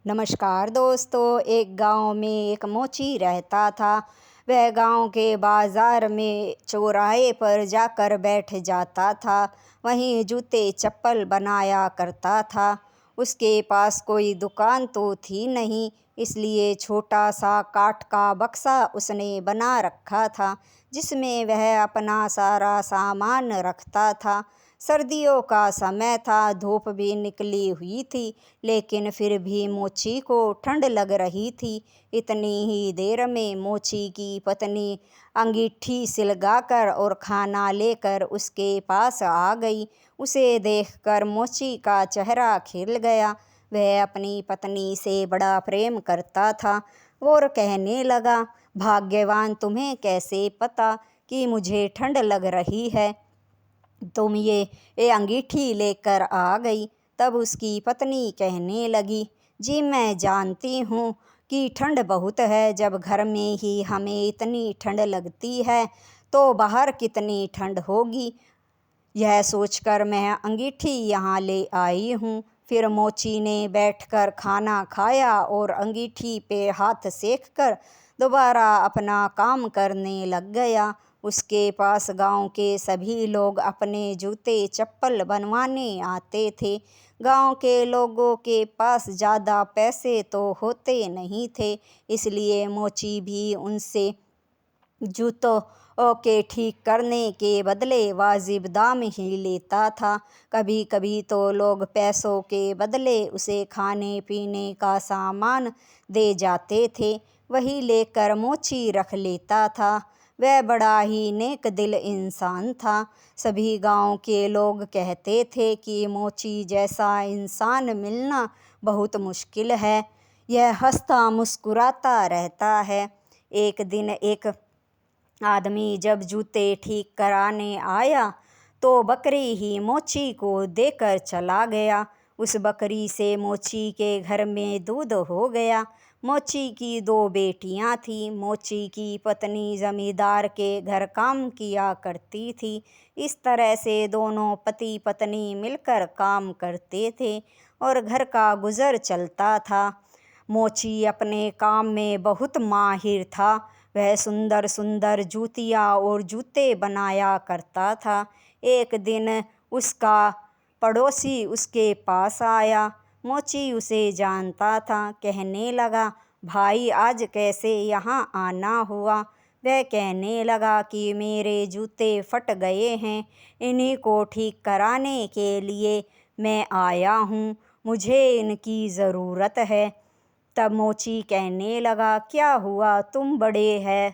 नमस्कार दोस्तों। एक गांव में एक मोची रहता था। वह गांव के बाजार में चौराहे पर जाकर बैठ जाता था। वहीं जूते चप्पल बनाया करता था। उसके पास कोई दुकान तो थी नहीं, इसलिए छोटा सा काठ का बक्सा उसने बना रखा था, जिसमें वह अपना सारा सामान रखता था। सर्दियों का समय था, धूप भी निकली हुई थी, लेकिन फिर भी मोची को ठंड लग रही थी। इतनी ही देर में मोची की पत्नी अंगीठी सिलगाकर और खाना लेकर उसके पास आ गई। उसे देखकर मोची का चेहरा खिल गया। वह अपनी पत्नी से बड़ा प्रेम करता था और कहने लगा, भाग्यवान, तुम्हें कैसे पता कि मुझे ठंड लग रही है? तुम ये अंगीठी लेकर आ गई। तब उसकी पत्नी कहने लगी, जी मैं जानती हूँ कि ठंड बहुत है। जब घर में ही हमें इतनी ठंड लगती है तो बाहर कितनी ठंड होगी। यह सोचकर मैं अंगीठी यहाँ ले आई हूँ। फिर मोची ने बैठकर खाना खाया और अंगीठी पे हाथ सेक कर दोबारा अपना काम करने लग गया। उसके पास गांव के सभी लोग अपने जूते चप्पल बनवाने आते थे। गांव के लोगों के पास ज़्यादा पैसे तो होते नहीं थे, इसलिए मोची भी उनसे जूतों के ठीक करने के बदले वाजिब दाम ही लेता था। कभी कभी तो लोग पैसों के बदले उसे खाने पीने का सामान दे जाते थे, वही लेकर मोची रख लेता था। वह बड़ा ही नेक दिल इंसान था। सभी गांव के लोग कहते थे कि मोची जैसा इंसान मिलना बहुत मुश्किल है। यह हंसता मुस्कुराता रहता है। एक दिन एक आदमी जब जूते ठीक कराने आया तो बकरी ही मोची को देकर चला गया। उस बकरी से मोची के घर में दूध हो गया। मोची की दो बेटियां थीं। मोची की पत्नी जमींदार के घर काम किया करती थी। इस तरह से दोनों पति पत्नी मिलकर काम करते थे और घर का गुजर चलता था। मोची अपने काम में बहुत माहिर था। वह सुंदर सुंदर जूतियाँ और जूते बनाया करता था। एक दिन उसका पड़ोसी उसके पास आया। मोची उसे जानता था। कहने लगा, भाई आज कैसे यहाँ आना हुआ? वह कहने लगा कि मेरे जूते फट गए हैं, इन्हीं को ठीक कराने के लिए मैं आया हूँ। मुझे इनकी ज़रूरत है। तब मोची कहने लगा, क्या हुआ? तुम बड़े हैं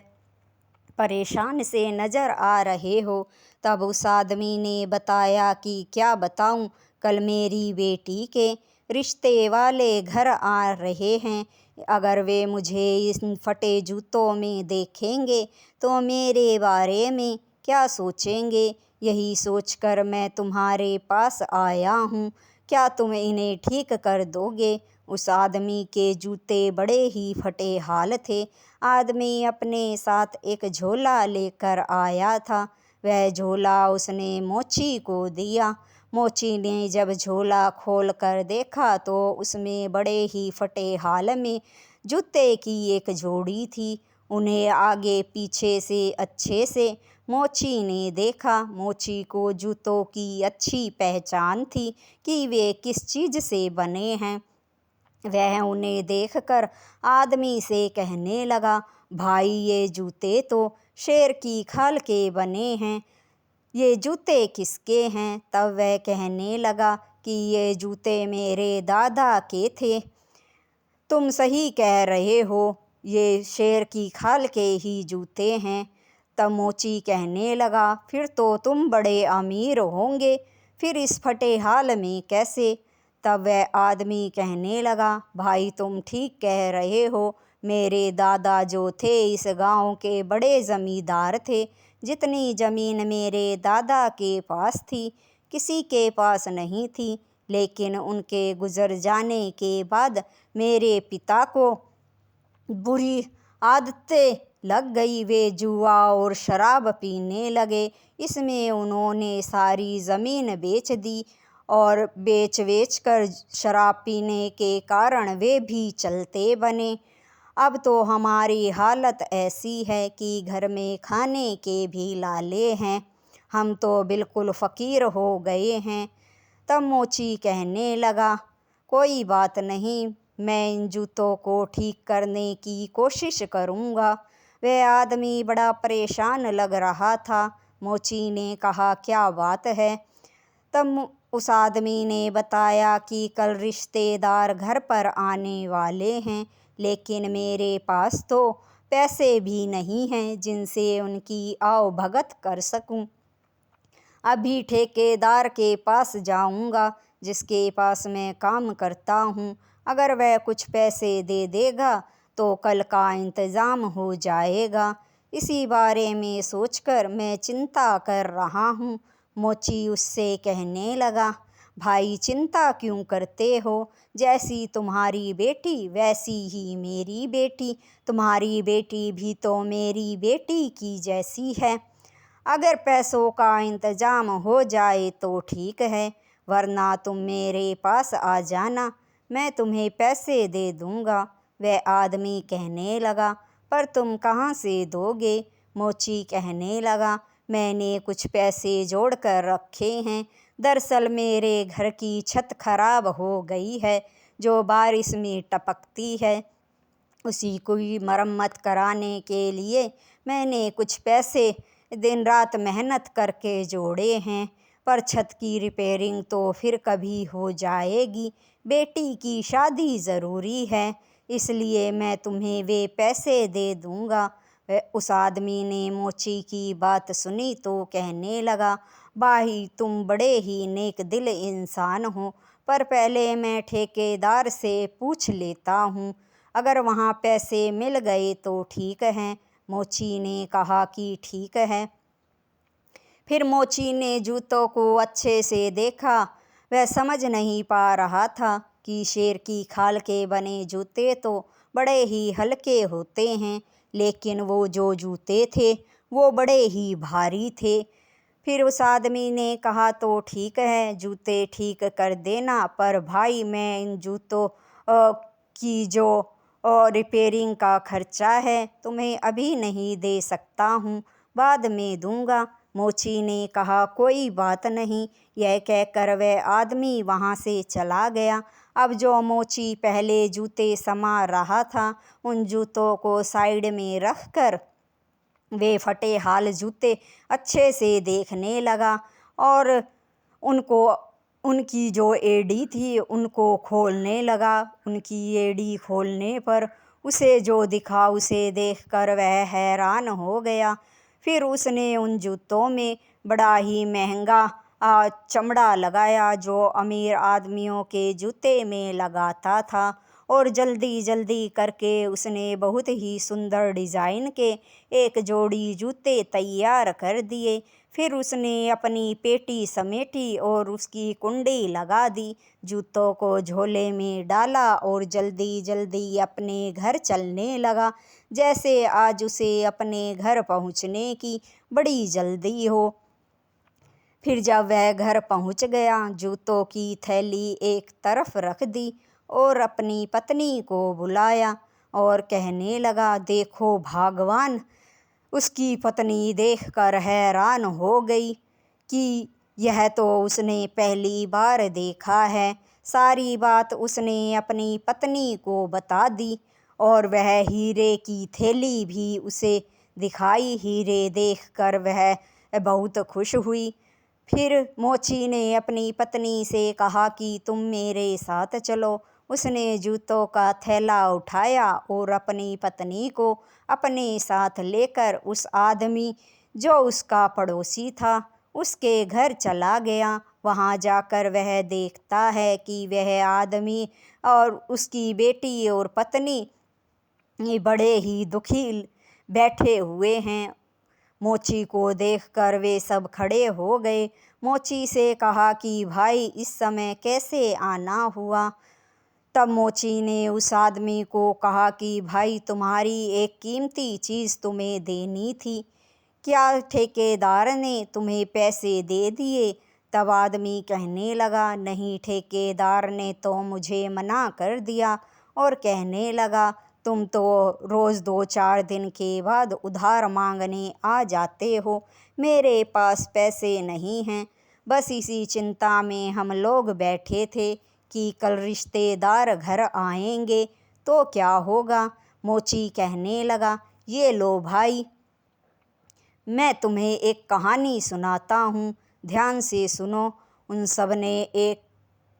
परेशान से नज़र आ रहे हो। तब उस आदमी ने बताया कि क्या बताऊं, कल मेरी बेटी के रिश्ते वाले घर आ रहे हैं। अगर वे मुझे इन फटे जूतों में देखेंगे तो मेरे बारे में क्या सोचेंगे? यही सोचकर मैं तुम्हारे पास आया हूँ। क्या तुम इन्हें ठीक कर दोगे? उस आदमी के जूते बड़े ही फटे हाल थे। आदमी अपने साथ एक झोला लेकर आया था। वह झोला उसने मोची को दिया। मोची ने जब झोला खोल कर देखा तो उसमें बड़े ही फटे हाल में जूते की एक जोड़ी थी। उन्हें आगे पीछे से अच्छे से मोची ने देखा। मोची को जूतों की अच्छी पहचान थी कि वे किस चीज़ से बने हैं। वह उन्हें देखकर आदमी से कहने लगा, भाई ये जूते तो शेर की खाल के बने हैं, ये जूते किसके हैं? तब वह कहने लगा कि ये जूते मेरे दादा के थे। तुम सही कह रहे हो, ये शेर की खाल के ही जूते हैं। तब मोची कहने लगा, फिर तो तुम बड़े अमीर होंगे, फिर इस फटे हाल में कैसे? तब वह आदमी कहने लगा, भाई तुम ठीक कह रहे हो। मेरे दादा जो थे इस गांव के बड़े ज़मींदार थे। जितनी ज़मीन मेरे दादा के पास थी किसी के पास नहीं थी, लेकिन उनके गुजर जाने के बाद मेरे पिता को बुरी आदतें लग गई। वे जुआ और शराब पीने लगे। इसमें उन्होंने सारी ज़मीन बेच दी और बेच कर शराब पीने के कारण वे भी चलते बने। अब तो हमारी हालत ऐसी है कि घर में खाने के भी लाले हैं, हम तो बिल्कुल फ़कीर हो गए हैं। तब मोची कहने लगा, कोई बात नहीं, मैं इन जूतों को ठीक करने की कोशिश करूँगा। वह आदमी बड़ा परेशान लग रहा था। मोची ने कहा, क्या बात है? तब उस आदमी ने बताया कि कल रिश्तेदार घर पर आने वाले हैं, लेकिन मेरे पास तो पैसे भी नहीं हैं जिनसे उनकी आवभगत कर सकूं। अभी ठेकेदार के पास जाऊंगा जिसके पास मैं काम करता हूँ। अगर वह कुछ पैसे दे देगा तो कल का इंतज़ाम हो जाएगा। इसी बारे में सोचकर मैं चिंता कर रहा हूँ। मोची उससे कहने लगा, भाई चिंता क्यों करते हो? जैसी तुम्हारी बेटी वैसी ही मेरी बेटी। तुम्हारी बेटी भी तो मेरी बेटी की जैसी है। अगर पैसों का इंतज़ाम हो जाए तो ठीक है, वरना तुम मेरे पास आ जाना, मैं तुम्हें पैसे दे दूँगा। वह आदमी कहने लगा, पर तुम कहाँ से दोगे? मोची कहने लगा, मैंने कुछ पैसे जोड़ कर रखे हैं। दरअसल मेरे घर की छत खराब हो गई है जो बारिश में टपकती है, उसी की मरम्मत कराने के लिए मैंने कुछ पैसे दिन रात मेहनत करके जोड़े हैं। पर छत की रिपेयरिंग तो फिर कभी हो जाएगी। बेटी की शादी ज़रूरी है, इसलिए मैं तुम्हें वे पैसे दे दूँगा। उस आदमी ने मोची की बात सुनी तो कहने लगा, भाई तुम बड़े ही नेक दिल इंसान हो, पर पहले मैं ठेकेदार से पूछ लेता हूँ, अगर वहाँ पैसे मिल गए तो ठीक है। मोची ने कहा कि ठीक है। फिर मोची ने जूतों को अच्छे से देखा। वह समझ नहीं पा रहा था कि शेर की खाल के बने जूते तो बड़े ही हल्के होते हैं, लेकिन वो जो जूते थे वो बड़े ही भारी थे। फिर उस आदमी ने कहा, तो ठीक है, जूते ठीक कर देना, पर भाई मैं इन जूतों की जो रिपेयरिंग का खर्चा है तुम्हें अभी नहीं दे सकता हूँ, बाद में दूंगा। मोची ने कहा, कोई बात नहीं। यह कहकर वह आदमी वहाँ से चला गया। अब जो मोची पहले जूते संवार रहा था, उन जूतों को साइड में रख कर वे फटे हाल जूते अच्छे से देखने लगा और उनको उनकी जो एड़ी थी उनको खोलने लगा। उनकी एड़ी खोलने पर उसे जो दिखा उसे देखकर वह हैरान हो गया। फिर उसने उन जूतों में बड़ा ही महंगा चमड़ा लगाया जो अमीर आदमियों के जूते में लगाता था, और जल्दी जल्दी करके उसने बहुत ही सुंदर डिज़ाइन के एक जोड़ी जूते तैयार कर दिए। फिर उसने अपनी पेटी समेटी और उसकी कुंडी लगा दी, जूतों को झोले में डाला और जल्दी जल्दी अपने घर चलने लगा, जैसे आज उसे अपने घर पहुंचने की बड़ी जल्दी हो। फिर जब वह घर पहुंच गया, जूतों की थैली एक तरफ रख दी और अपनी पत्नी को बुलाया और कहने लगा, देखो भगवान। उसकी पत्नी देखकर हैरान हो गई कि यह तो उसने पहली बार देखा है। सारी बात उसने अपनी पत्नी को बता दी और वह हीरे की थैली भी उसे दिखाई। हीरे देखकर वह बहुत खुश हुई। फिर मोची ने अपनी पत्नी से कहा कि तुम मेरे साथ चलो। उसने जूतों का थैला उठाया और अपनी पत्नी को अपने साथ लेकर उस आदमी जो उसका पड़ोसी था उसके घर चला गया। वहाँ जाकर वह देखता है कि वह आदमी और उसकी बेटी और पत्नी बड़े ही दुखी बैठे हुए हैं। मोची को देखकर वे सब खड़े हो गए। मोची से कहा कि भाई इस समय कैसे आना हुआ? तब मोची ने उस आदमी को कहा कि भाई तुम्हारी एक कीमती चीज़ तुम्हें देनी थी, क्या ठेकेदार ने तुम्हें पैसे दे दिए? तब आदमी कहने लगा, नहीं, ठेकेदार ने तो मुझे मना कर दिया और कहने लगा, तुम तो रोज़ 2-4 दिन के बाद उधार मांगने आ जाते हो। मेरे पास पैसे नहीं हैं। बस इसी चिंता में हम लोग बैठे थे कि कल रिश्तेदार घर आएंगे तो क्या होगा। मोची कहने लगा, ये लो भाई, मैं तुम्हें एक कहानी सुनाता हूँ, ध्यान से सुनो। उन सब ने एक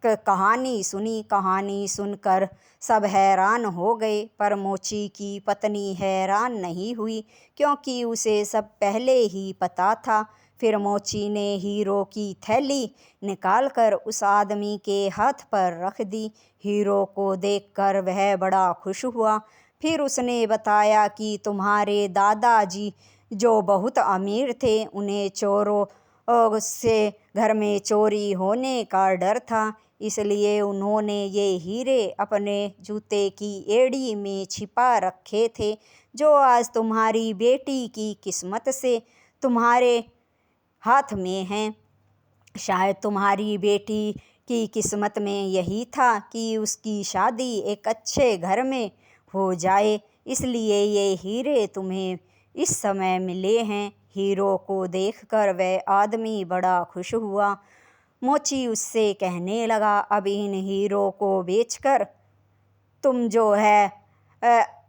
कहानी सुनी। कहानी सुनकर सब हैरान हो गए, पर मोची की पत्नी हैरान नहीं हुई, क्योंकि उसे सब पहले ही पता था। फिर मोची ने हीरो की थैली निकालकर उस आदमी के हाथ पर रख दी। हीरो को देखकर वह बड़ा खुश हुआ। फिर उसने बताया कि तुम्हारे दादाजी जो बहुत अमीर थे, उन्हें चोरों से घर में चोरी होने का डर था, इसलिए उन्होंने ये हीरे अपने जूते की एड़ी में छिपा रखे थे, जो आज तुम्हारी बेटी की किस्मत से तुम्हारे हाथ में हैं। शायद तुम्हारी बेटी की किस्मत में यही था कि उसकी शादी एक अच्छे घर में हो जाए, इसलिए ये हीरे तुम्हें इस समय मिले हैं। हीरो को देखकर वह आदमी बड़ा खुश हुआ। मोची उससे कहने लगा, अब इन हीरो को बेचकर तुम जो है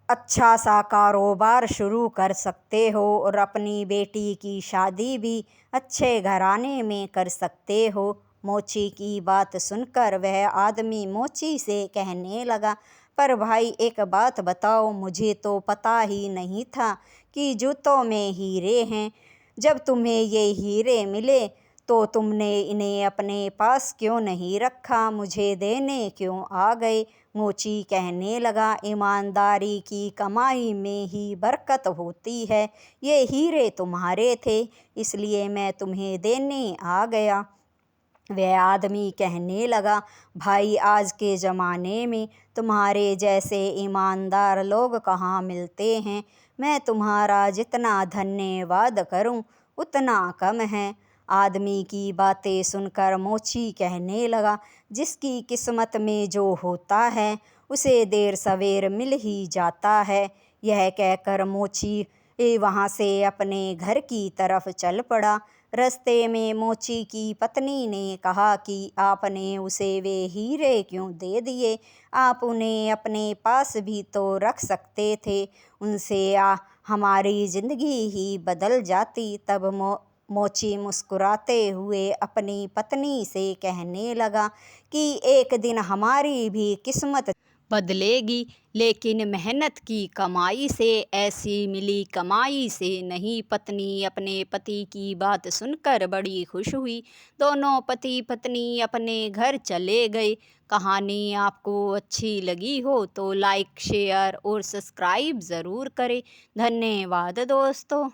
अच्छा सा कारोबार शुरू कर सकते हो और अपनी बेटी की शादी भी अच्छे घराने में कर सकते हो। मोची की बात सुनकर वह आदमी मोची से कहने लगा, पर भाई एक बात बताओ, मुझे तो पता ही नहीं था कि जूतों में हीरे हैं। जब तुम्हें ये हीरे मिले तो तुमने इन्हें अपने पास क्यों नहीं रखा, मुझे देने क्यों आ गए। मोची कहने लगा, ईमानदारी की कमाई में ही बरकत होती है। ये हीरे तुम्हारे थे, इसलिए मैं तुम्हें देने आ गया। वह आदमी कहने लगा, भाई आज के ज़माने में तुम्हारे जैसे ईमानदार लोग कहाँ मिलते हैं। मैं तुम्हारा जितना धन्यवाद करूं उतना कम है। आदमी की बातें सुनकर मोची कहने लगा, जिसकी किस्मत में जो होता है उसे देर सवेर मिल ही जाता है। यह कहकर मोची वहाँ से अपने घर की तरफ चल पड़ा। रास्ते में मोची की पत्नी ने कहा कि आपने उसे वे हीरे क्यों दे दिए, आप उन्हें अपने पास भी तो रख सकते थे, उनसे हमारी ज़िंदगी ही बदल जाती। तब मोची मुस्कुराते हुए अपनी पत्नी से कहने लगा कि एक दिन हमारी भी किस्मत बदलेगी, लेकिन मेहनत की कमाई से, ऐसी मिली कमाई से नहीं। पत्नी अपने पति की बात सुनकर बड़ी खुश हुई। दोनों पति पत्नी अपने घर चले गए। कहानी आपको अच्छी लगी हो तो लाइक, शेयर और सब्सक्राइब ज़रूर करें। धन्यवाद दोस्तों।